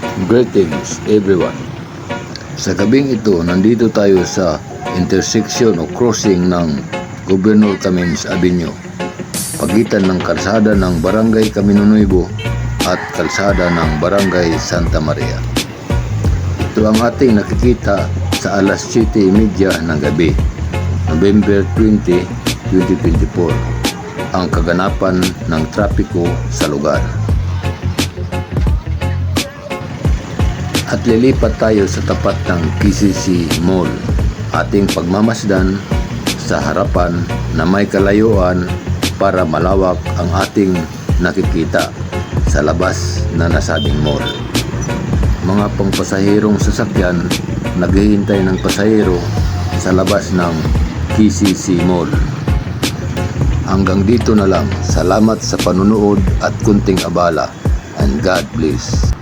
Greetings everyone. Sa gabing ito, nandito tayo sa intersection o crossing ng Governor Kamins Avenue, pagitan ng kalsada ng Barangay Camino Nuevo at kalsada ng Barangay Santa Maria. Ito ang ating nakikita sa alas 7:30 ng gabi, November 20, 2024, ang kaganapan ng trapiko sa lugar. At lilipat tayo sa tapat ng KCC Mall, ating pagmamasdan sa harapan na may kalayuan para malawak ang ating nakikita sa labas na nasabing mall. Mga pangpasahirong sasakyan naghihintay ng pasahero sa labas ng KCC Mall. Hanggang dito na lang. Salamat sa panunood at kunting abala, and God bless.